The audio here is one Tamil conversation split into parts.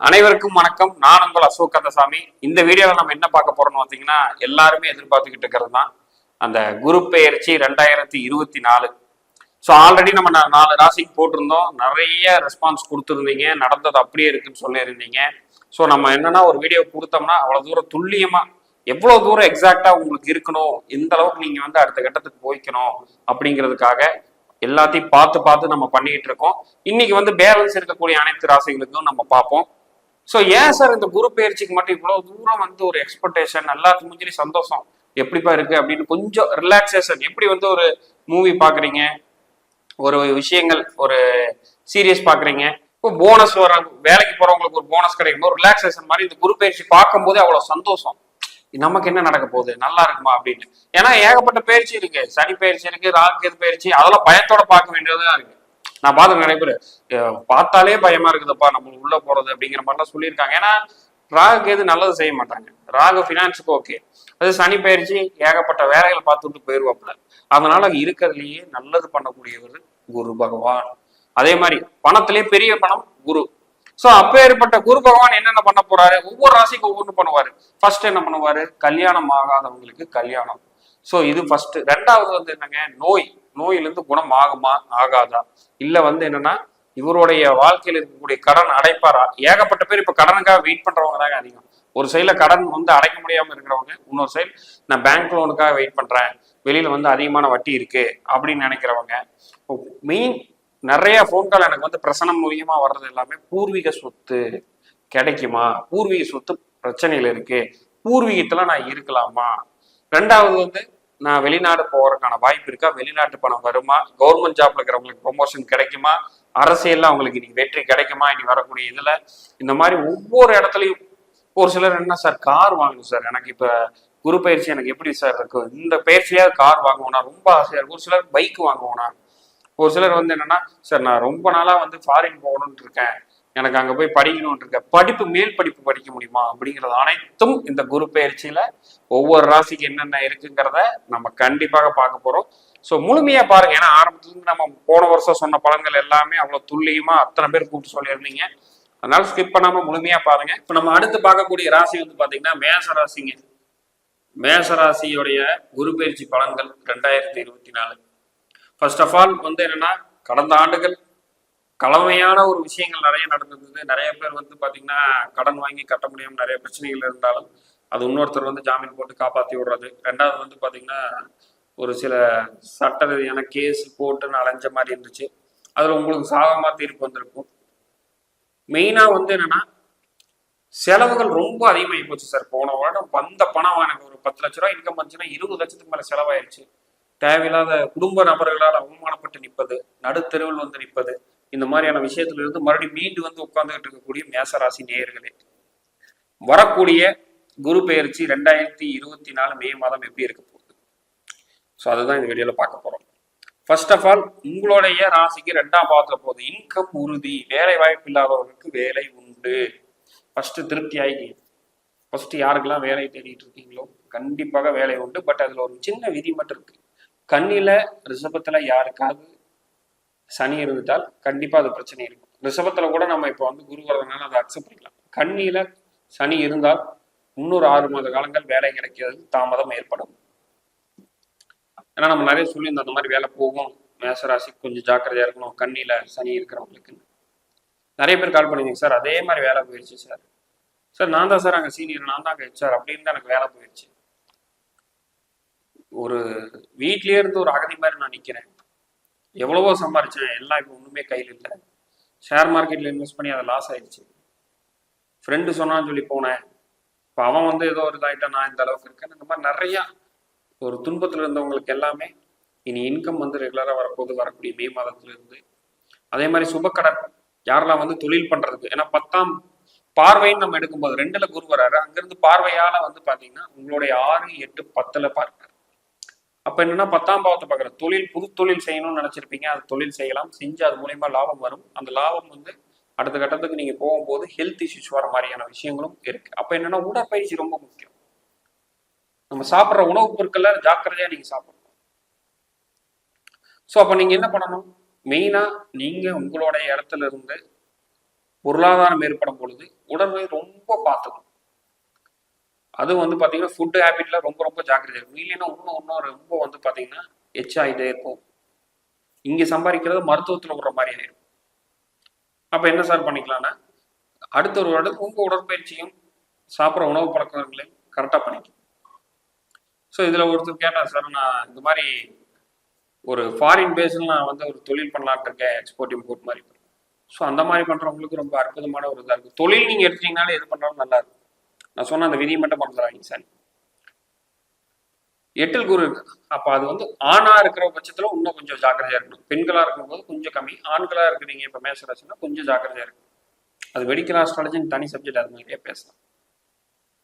அனைவருக்கும் வணக்கம். நான் உங்கள் அசோக் கந்தசாமி. இந்த வீடியோவில் நம்ம என்ன பார்க்க போறோம்னு பார்த்தீங்கன்னா, எல்லாருமே எதிர்பார்த்துக்கிட்டு இருக்கிறது தான் அந்த குரு பெயர்ச்சி 2024. ஸோ ஆல்ரெடி நம்ம 4 ராசிக்கு போட்டிருந்தோம். நிறைய ரெஸ்பான்ஸ் கொடுத்துருந்தீங்க. நடந்தது அப்படியே இருக்குன்னு சொல்லியிருந்தீங்க. ஸோ நம்ம என்னன்னா ஒரு வீடியோ கொடுத்தோம்னா அவ்வளோ தூரம் துல்லியமா எவ்வளோ தூரம் எக்ஸாக்டா உங்களுக்கு இருக்கணும், எந்த அளவுக்கு நீங்க வந்து அடுத்த கட்டத்துக்கு போய்க்கணும் அப்படிங்கிறதுக்காக எல்லாத்தையும் பார்த்து பார்த்து நம்ம பண்ணிட்டு இருக்கோம். இன்னைக்கு வந்து பேலன்ஸ் இருக்கக்கூடிய அனைத்து ராசிகளுக்கும் நம்ம பார்ப்போம். ஸோ ஏன் சார் இந்த குரு பயிற்சிக்கு மட்டும் இவ்வளவு தூரம் வந்து ஒரு எக்ஸ்பெக்டேஷன், எல்லாத்துக்கும் முடிஞ்சு சந்தோஷம் எப்படிப்பா இருக்கு அப்படின்னு கொஞ்சம் ரிலாக்ஸேஷன், எப்படி வந்து ஒரு மூவி பாக்குறீங்க, ஒரு விஷயங்கள், ஒரு சீரியஸ் பாக்குறீங்க, இப்போ போனஸ் வர வேலைக்கு போறவங்களுக்கு ஒரு போனஸ் கிடைக்கும் ஒரு ரிலாக்ஸேஷன் மாதிரி இந்த குரு பயிற்சி பார்க்கும் போதே அவ்வளவு சந்தோஷம். நமக்கு என்ன நடக்க போகுது, நல்லா இருக்குமா அப்படின்னு. ஏன்னா ஏகப்பட்ட பயிற்சி இருக்கு, சனி பயிற்சி இருக்கு, ராகு பயிற்சி, அதெல்லாம் பயத்தோட பார்க்க வேண்டியதா இருக்கு. நான் பார்த்து நிறைய பேர் பார்த்தாலே பயமா இருக்குதுப்பா நம்ம உள்ள போறது அப்படிங்கிற மாதிரிலாம் சொல்லியிருக்காங்க. ஏன்னா ராகுக்கு எது நல்லது செய்ய மாட்டாங்க. ராகு ஃபினான்ஸுக்கு ஓகே, அது சனி பயிற்சி ஏகப்பட்ட வேலைகளை பார்த்துட்டு போயிடுவாப்புல. அதனால இருக்கிறதுலயே நல்லது பண்ணக்கூடியவர் குரு பகவான். அதே மாதிரி பணத்திலேயே பெரிய பணம் குரு. ஸோ அப்பேற்பட்ட குரு பகவான் என்னென்ன பண்ண போறாரு, ஒவ்வொரு ராசிக்கும் ஒவ்வொன்று பண்ணுவாரு. ஃபர்ஸ்ட் என்ன பண்ணுவாரு, கல்யாணம் ஆகாதவங்களுக்கு கல்யாணம். ஸோ இது ஃபர்ஸ்ட். ரெண்டாவது வந்து என்னங்க, நோயிலிருந்து குணம் ஆகுமா ஆகாதா, இல்ல வந்து என்னன்னா இவருடைய வாழ்க்கையில் இருக்கக்கூடிய கடன் அடைப்பாரா. ஏகப்பட்ட பேர் இப்ப கடனுக்காக வெயிட் பண்றவங்க தாங்க அதிகம். ஒரு சைட்ல கடன் வந்து அடைக்க முடியாம இருக்கிறவங்க, இன்னொரு சைடு நான் பேங்க் லோனுக்காக வெயிட் பண்றேன், வெளியில வந்து அதிகமான வட்டி இருக்கு அப்படின்னு நினைக்கிறவங்க. மெயின் நிறைய போன் கால் எனக்கு வந்து பிரசனம் மூலியமா வர்றது எல்லாமே பூர்வீக சொத்து கிடைக்குமா, பூர்வீக சொத்து பிரச்சனைகள் இருக்கு, பூர்வீகத்துல நான் இருக்கலாமா, ரெண்டாவது வந்து நான் வெளிநாடு போறதுக்கான வாய்ப்பு இருக்கா, வெளிநாட்டு பணம் வருமா, கவர்மெண்ட் ஜாப்ல இருக்கிறவங்களுக்கு ப்ரொமோஷன் கிடைக்குமா, அரசியல்ல அவங்களுக்கு இன்னைக்கு வெற்றி கிடைக்குமா, இனி வரக்கூடிய இதுல. இந்த மாதிரி ஒவ்வொரு இடத்துலயும் ஒரு சிலர் என்ன சார் கார் வாங்கணும் சார், எனக்கு இப்ப குரு பயிற்சி எனக்கு எப்படி சார் இருக்கு, இந்த பயிற்சியாவது கார் வாங்குவோனா ரொம்ப ஆசையா இருக்கு. ஒரு சிலர் பைக் வாங்குவோனா, ஒரு சிலர் வந்து என்னன்னா சார் நான் ரொம்ப நாளா வந்து ஃபாரின் போகணும்னு இருக்கேன், எனக்கு அங்க போய் படிக்கணும்னு இருக்க, படிப்பு மேல் படிப்பு படிக்க முடியுமா அப்படிங்கிறது அனைத்தும் இந்த குரு பயிற்சியில ஒவ்வொரு ராசிக்கு என்னென்ன இருக்குங்கிறத நம்ம கண்டிப்பாக பார்க்க போறோம். ஸோ முழுமையா பாருங்க. ஏன்னா ஆரம்பத்துல இருந்து நம்ம போன வருஷம் சொன்ன பலன்கள் எல்லாமே அவ்வளவு துல்லியமா அத்தனை பேர் கூப்பிட்டு சொல்லியிருந்தீங்க. அதனால ஸ்கிப் பண்ணாம முழுமையா பாருங்க. இப்ப நம்ம அடுத்து பார்க்கக்கூடிய ராசி வந்து பாத்தீங்கன்னா மேச ராசிங்க. மேச ராசியுடைய குரு பயிற்சி பலன்கள் 2024. ஃபர்ஸ்ட் ஆஃப் ஆல் வந்து என்னன்னா, கடந்த ஆண்டுகள் கலவையான ஒரு விஷயங்கள் நிறைய நடந்திருந்தது. நிறைய பேர் வந்து பாத்தீங்கன்னா கடன் வாங்கி கட்ட முடியாம நிறைய பிரச்சனைகள் இருந்தாலும் அது இன்னொருத்தர் வந்து ஜாமீன் போட்டு காப்பாத்தி விடுறது. ரெண்டாவது வந்து பாத்தீங்கன்னா ஒரு சில சட்ட ரீதியான கேஸ் போட்டு அலைஞ்ச மாதிரி இருந்துச்சு. அதுல உங்களுக்கு சாதகமா தீர்ப்பு வந்திருக்கும். மெயினா வந்து என்னன்னா செலவுகள் ரொம்ப அதிகமாகி போச்சு சார். போன வருடம் வந்த பணம் எனக்கு ஒரு 10 லட்ச ரூபாய் இன்கம் வந்துச்சுன்னா 20 லட்சத்துக்கு மேல செலவாயிருச்சு. தேவையில்லாத குடும்ப நபர்களால் அவமானப்பட்டு நிற்பது, நடுத்தெருவில் வந்து நிற்பது, இந்த மாதிரியான விஷயத்துல இருந்து மறுபடியும் மீண்டு வந்து உட்கார்ந்துகிட்டு இருக்கக்கூடிய மேசராசி நேயர்களே, வரக்கூடிய குரு பெயர்ச்சி 2024 மே மாதம் எப்படி இருக்க போகுது, ஸோ அதுதான் இந்த வீடியோல பார்க்க போறோம். ஃபர்ஸ்ட் ஆஃப் ஆல் உங்களுடைய ராசிக்கு 2ஆம் பாவத்துல போகுது. இன்கம் உறுதி, வேலை வாய்ப்பு இல்லாதவர்களுக்கு வேலை உண்டு. ஃபர்ஸ்ட் திருப்தி ஆகி ஃபர்ஸ்ட் யாருக்கெல்லாம் வேலை தேடிட்டு இருக்கீங்களோ கண்டிப்பாக வேலை உண்டு. பட் அதுல ஒரு சின்ன விதி மட்டும் இருக்கு. கண்ணில ரிஷபத்துல யாருக்காவது சனி இருந்துட்டால் கண்டிப்பா அது பிரச்சனை இருக்கும். ரிஷபத்துல கூட நம்ம இப்போ வந்து குரு வரதுனால அதை அக்செப்ட் பண்ணிக்கலாம். கண்ணில சனி இருந்தால் இன்னொரு 6 மாத காலங்கள் வேலை கிடைக்கிறது தாமதம் ஏற்படும். ஏன்னா நம்ம நிறைய சொல்லி அந்த மாதிரி வேலை போகும், மேசராசி கொஞ்சம் ஜாக்கிரதையா இருக்கணும் கண்ணில சனி இருக்கிறவங்களுக்கு. நிறைய பேர் கால் பண்ணிங்க சார் அதே மாதிரி வேலை போயிடுச்சு சார், சார் நான் தான் சார் அங்கே சீனியர், நான் தான் அங்கே ஹெச்ஆர் அப்படின்னு தான் எனக்கு வேலை போயிடுச்சு. ஒரு வீட்லயே இருந்து ஒரு அகதி மாதிரி நான் நிக்கிறேன், எவ்வளவோ சம்பாரிச்சேன், எல்லாம் இப்போ ஒண்ணுமே கையில் இல்லை, ஷேர் மார்க்கெட்ல இன்வெஸ்ட் பண்ணி அதை லாஸ் ஆயிடுச்சு, ஃப்ரெண்டு சொன்னான்னு சொல்லி போனேன், இப்போ அவன் வந்து ஏதோ ஒரு இதாயிட்டா நான் இந்த அளவுக்கு இருக்கேன். இந்த மாதிரி நிறைய ஒரு துன்பத்துல இருந்தவங்களுக்கு எல்லாமே இனி இன்கம் வந்து ரெகுலரா வரப்போது வரக்கூடிய மே மாதத்துல இருந்து. அதே மாதிரி சுபக்கடன் யாரெல்லாம் வந்து தொழில் பண்றதுக்கு, ஏன்னா 10ஆம் பார்வைன்னு நம்ம எடுக்கும்போது 2ல குரு வராரு, அங்கிருந்து பார்வையால வந்து பாத்தீங்கன்னா உங்களுடைய 6, 8, 10ல பார்க்கிறார். அப்ப என்னன்னா 10ஆம் பாவத்தை பார்க்குற தொழில், புது தொழில் செய்யணும்னு நினைச்சிருப்பீங்க, அது தொழில் செய்யலாம், செஞ்சு அது மூலியமா லாபம் வரும். அந்த லாபம் வந்து அடுத்த கட்டத்துக்கு நீங்க போகும்போது ஹெல்த் இஷ்யூஸ் வர மாதிரியான விஷயங்களும் இருக்கு. அப்ப என்னன்னா உடற்பயிற்சி ரொம்ப முக்கியம். நம்ம சாப்பிட்ற உணவுப் பொருட்கள்ல ஜாக்கிரதையா நீங்க சாப்பிடணும். ஸோ அப்ப நீங்க என்ன பண்ணணும், மெயினா நீங்க உங்களுடைய இடத்துல இருந்து பொருளாதாரம் ஏற்படும் பொழுது உடல்நிலை ரொம்ப பார்த்துக்கணும். அது வந்து பார்த்தீங்கன்னா ஃபுட் ஹேபிட்ல ரொம்ப ரொம்ப ஜாக்கிரதை இருக்கும். இல்லைன்னா இன்னும் ரொம்ப வந்து பார்த்தீங்கன்னா எச்சாயிட்டே இருக்கும். இங்கே சம்பாதிக்கிறது மருத்துவத்தில் விடுற மாதிரி ஆயிடும். அப்போ என்ன சார் பண்ணிக்கலாம்னா, அடுத்த ஒரு வருடத்துக்கு உங்கள் உடற்பயிற்சியும் சாப்பிட்ற உணவு பழக்கங்களையும் கரெக்டாக பண்ணிக்கலாம். ஸோ இதில் ஒருத்தர் கேட்டார், சார் நான் இந்த மாதிரி ஒரு ஃபாரின் பேஸில் நான் வந்து ஒரு தொழில் பண்ணலான்னு இருக்கேன், எக்ஸ்போர்ட் இம்போர்ட் மாதிரி. ஸோ அந்த மாதிரி பண்ணுறவங்களுக்கு ரொம்ப அற்புதமான ஒரு இதாக இருக்குது. தொழில் நீங்கள் எடுத்தீங்கனாலே எது பண்ணாலும் நல்லா இருக்கும். நான் சொன்ன அந்த விதியை மட்டும் மறந்துடாதீங்க சார். 8ல் குரு இருக்கு. அப்போ அது வந்து ஆணா இருக்கிற பட்சத்தில் இன்னும் கொஞ்சம் ஜாக்கிரதையா இருக்கணும். பெண்களா இருக்கும்போது கொஞ்சம் கம்மி, ஆண்களா இருக்கிறீங்க இப்போ மேஷராசினா கொஞ்சம் ஜாக்கிரதையா இருக்கும். அது மெடிக்கல் ஆஸ்ட்ராலஜின்னு தனி சப்ஜெக்ட், அது மாதிரியே பேசலாம்.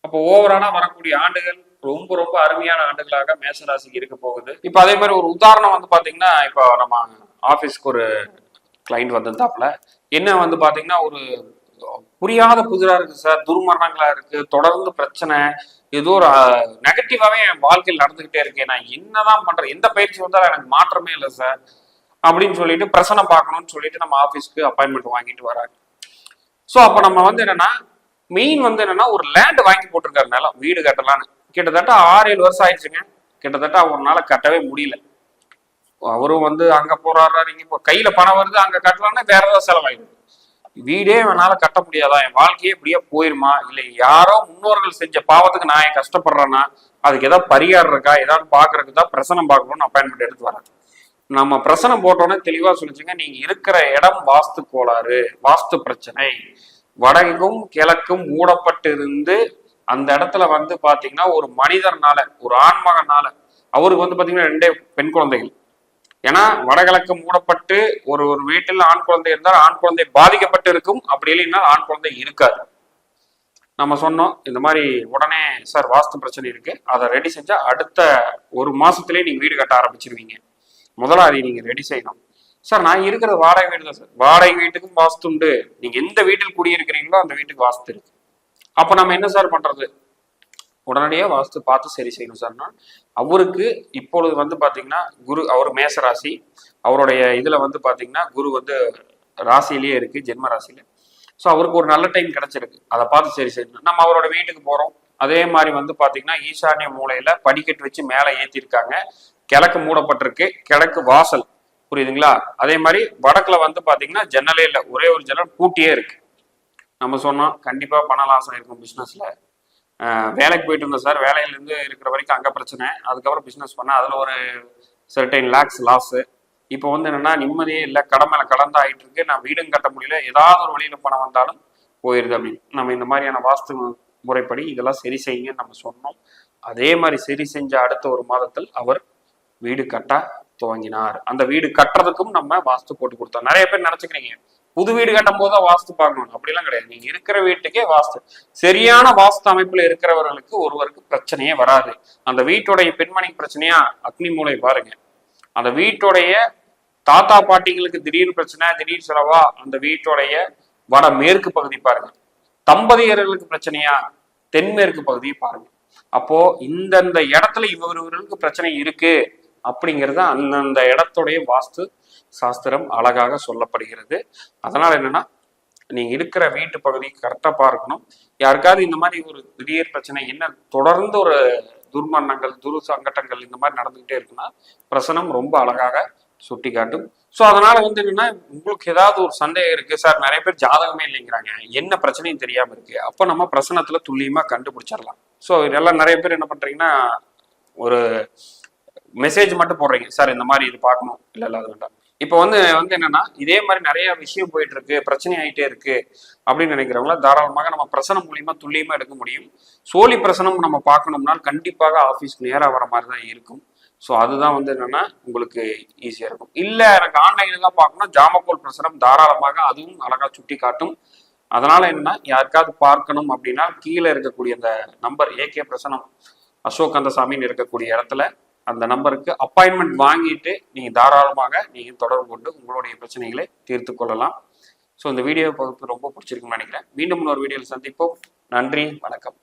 அப்போ ஓவராலா வரக்கூடிய ஆண்டுகள் ரொம்ப ரொம்ப அருமையான ஆண்டுகளாக மேஷராசிக்கு இருக்க போகுது. இப்போ அதே மாதிரி ஒரு உதாரணம் வந்து பாத்தீங்கன்னா, இப்போ நம்ம ஆபீஸ்க்கு ஒரு கிளைண்ட் வந்திருந்தாப்புல, என்ன வந்து பாத்தீங்கன்னா ஒரு புரியாத புதிரா இருக்கு சார், துர்மரணங்களா இருக்கு, தொடர்ந்து பிரச்சனை, ஏதோ ஒரு நெகட்டிவாவே என் வாழ்க்கையில் நடந்துகிட்டே இருக்கேன், நான் என்னதான் பண்றேன், எந்த பயிற்சி வந்தாலும் எனக்கு மாற்றமே இல்லை சார் அப்படின்னு சொல்லிட்டு பிரசனம் பார்க்கணும்னு சொல்லிட்டு நம்ம ஆஃபீஸ்க்கு அப்பாயின்மெண்ட் வாங்கிட்டு வராங்க. ஸோ அப்போ நம்ம வந்து என்னன்னா, மெயின் வந்து என்னன்னா ஒரு லேண்ட் வாங்கி போட்டிருக்காரு, நிலம் வீடு கட்டலான்னு. கிட்டத்தட்ட 6-7 வருஷம் ஆயிடுச்சுங்க. கிட்டத்தட்ட அவரால் கட்டவே முடியல. அவரும் வந்து அங்க போறாரு, இங்க இப்போ கையில பணம் வருது, அங்க கட்டலாம்னா வேற ஏதாவது செலவாயிடுது. வீடே என்னால கட்ட முடியாதா, என் வாழ்க்கையே இப்படியே போயிருமா, இல்லை யாரோ முன்னோர்கள் செஞ்ச பாவத்துக்கு நான் ஏன் கஷ்டப்படுறேன்னா அதுக்கு ஏதாவது பரிகாரம் இருக்கா, ஏதாவது பாக்குறதுக்கு தான் பிரசனம் பார்க்கணும்னு அப்பாயின்மெண்ட் எடுத்து வரேன். நம்ம பிரசனம் போட்டோன்னே தெளிவா சொல்லிச்சுங்க, நீங்க இருக்கிற இடம் வாஸ்து கோளாறு, வாஸ்து பிரச்சனை, வடக்கும் கிழக்கும் மூடப்பட்டு இருந்து அந்த இடத்துல வந்து பாத்தீங்கன்னா ஒரு மனிதர்னால, ஒரு ஆண்மகனால, அவருக்கு வந்து பாத்தீங்கன்னா 2 பெண் குழந்தைகள். ஏன்னா வடகிழக்கு மூடப்பட்டு ஒரு வீட்டில் ஆண் குழந்தை இருந்தால் ஆண் குழந்தை பாதிக்கப்பட்டு இருக்கும், அப்படி இல்லைன்னா ஆண் குழந்தை இருக்காது. நம்ம சொன்னோம் இந்த மாதிரி உடனே சார் வாஸ்து பிரச்சனை இருக்கு, அதை ரெடி செஞ்சா அடுத்த 1 மாசத்துலயே நீங்க வீடு கட்ட ஆரம்பிச்சிருவீங்க, முதல்ல அதை நீங்க ரெடி செய்யணும். சார் நான் இருக்கிறது வாடகை வீடு தான் சார். வாடகை வீட்டுக்கும் வாஸ்து உண்டு, நீங்க எந்த வீட்டில் குடியிருக்கிறீங்களோ அந்த வீட்டுக்கு வாஸ்து இருக்கு. அப்ப நம்ம என்ன சார் பண்றது, உடனடியாக வாஸ்து பார்த்து சரி செய்யணும் சார்னா. அவருக்கு இப்பொழுது வந்து பாத்தீங்கன்னா குரு, அவர் மேச ராசி, அவருடைய இதுல வந்து பாத்தீங்கன்னா குரு வந்து ராசியிலேயே இருக்கு, ஜென்ம ராசியில. ஸோ அவருக்கு ஒரு நல்ல டைம் கிடைச்சிருக்கு, அதை பார்த்து சரி செய்யணும். நம்ம அவரோட வீட்டுக்கு போறோம், அதே மாதிரி வந்து பாத்தீங்கன்னா ஈசானிய மூலையில படிக்கட்டு வச்சு மேலே ஏற்றிருக்காங்க, கிழக்கு மூடப்பட்டிருக்கு, கிழக்கு வாசல், புரியுதுங்களா. அதே மாதிரி வடக்குல வந்து பாத்தீங்கன்னா ஜன்னலே இல்லை, ஒரே ஒரு ஜன்னல் பூட்டியே இருக்கு. நம்ம சொன்னோம் கண்டிப்பா பண லாசம் இருக்கும் பிசினஸ்ல. வேலைக்கு போயிட்டு இருந்தேன் சார், வேலையிலேருந்து இருக்கிற வரைக்கும் அங்கே பிரச்சனை, அதுக்கப்புறம் பிஸ்னஸ் பண்ணேன், அதில் ஒரு சர்டைன் லேக்ஸ் லாஸு. இப்போ வந்து என்னென்னா நிம்மதியே இல்லை, கடன் மேலே கடன் ஆகிட்டு இருக்கு, நான் வீடும் கட்ட முடியல, ஏதாவது ஒரு வழியில் பணம் வந்தாலும் போயிடுது அப்படின்னு. நம்ம இந்த மாதிரியான வாஸ்து முறைப்படி இதெல்லாம் சரி செய்யுங்கன்னு நம்ம சொன்னோம். அதே மாதிரி சரி செஞ்ச அடுத்த 1 மாதத்தில் அவர் வீடு கட்ட துவங்கினார். அந்த வீடு கட்டுறதுக்கும் நம்ம வாஸ்து போட்டு கொடுத்தோம். நிறைய பேர் நினச்சிக்கிறீங்க புது வீடு கட்டும் போது வாஸ்து பார்க்கணும், அப்படிலாம் கிடையாது. நீங்க இருக்கிற வீட்டுக்கே வாஸ்து, சரியான வாஸ்து அமைப்புல இருக்கிறவர்களுக்கு ஒருவருக்கு பிரச்சனையே வராது. அந்த வீட்டுடைய பெண்மணி பிரச்சனையா அக்னி மூலை பாருங்க, அந்த வீட்டுடைய தாத்தா பாட்டிங்களுக்கு திடீர் பிரச்சனை, திடீர் செலவா அந்த வீட்டுடைய வட மேற்கு பகுதி பாருங்க, தம்பதியர்களுக்கு பிரச்சனையா தென்மேற்கு பகுதியை பாருங்க. அப்போ இந்தந்த இடத்துல இவர்களுக்கு பிரச்சனை இருக்கு அப்படிங்கிறது அந்தந்த இடத்துடைய வாஸ்து சாஸ்திரம் அழகாக சொல்லப்படுகிறது. அதனால என்னன்னா, நீங்க இருக்கிற வீட்டு பகுதி கரெக்டா பார்க்கணும். யாருக்காவது இந்த மாதிரி ஒரு திடீர் பிரச்சனை, என்ன தொடர்ந்து ஒரு துர்மரணங்கள், சங்கடங்கள் இந்த மாதிரி நடந்துகிட்டே இருக்குன்னா பிரசனம் ரொம்ப அழகாக சுட்டி காட்டும். ஸோ அதனால வந்து என்னன்னா, உங்களுக்கு ஏதாவது ஒரு சந்தேகம் இருக்கு சார், நிறைய பேர் ஜாதகமே இல்லைங்கிறாங்க, என்ன பிரச்சனையும் தெரியாம இருக்கு, அப்போ நம்ம பிரசனத்துல துல்லியமா கண்டுபிடிச்சிடலாம். ஸோ இதெல்லாம் நிறைய பேர் என்ன பண்றீங்கன்னா, ஒரு மெசேஜ் மட்டும் போடுறீங்க, சார் இந்த மாதிரி இது பார்க்கணும், இல்லை அது வேண்டாம். இப்போ வந்து என்னன்னா, இதே மாதிரி நிறைய விஷயம் போயிட்டு இருக்கு, பிரச்சனை ஆகிட்டே இருக்கு அப்படின்னு நினைக்கிறவங்கள தாராளமாக நம்ம பிரசனம் மூலியமா துல்லியமா எடுக்க முடியும். சோழி பிரசனம் நம்ம பார்க்கணும்னா கண்டிப்பாக ஆஃபீஸ்க்கு நேராக வர மாதிரி தான் இருக்கும். ஸோ அதுதான் வந்து என்னன்னா உங்களுக்கு ஈஸியா இருக்கும். இல்லை எனக்கு ஆன்லைன்ல தான் பார்க்கணும், ஜாமக்கோல் பிரசனம் தாராளமாக அதுவும் அழகா சுட்டி காட்டும். அதனால என்னன்னா, யாருக்காவது பார்க்கணும் அப்படின்னா கீழே இருக்கக்கூடிய அந்த நம்பர் ஏகே பிரசனம் அசோக் கந்தசாமின்னு இருக்கக்கூடிய இடத்துல அந்த நம்பருக்கு அப்பாயின்மெண்ட் வாங்கிட்டு நீங்க தாராளமாக நீங்க தொடர்பு கொண்டு உங்களுடைய பிரச்சனைகளை தீர்த்து கொள்ளலாம். ஸோ இந்த வீடியோ பகுப்பு ரொம்ப பிடிச்சிருக்குன்னு நினைக்கிறேன். மீண்டும் இன்னொரு வீடியோவில் சந்திப்போம். நன்றி, வணக்கம்.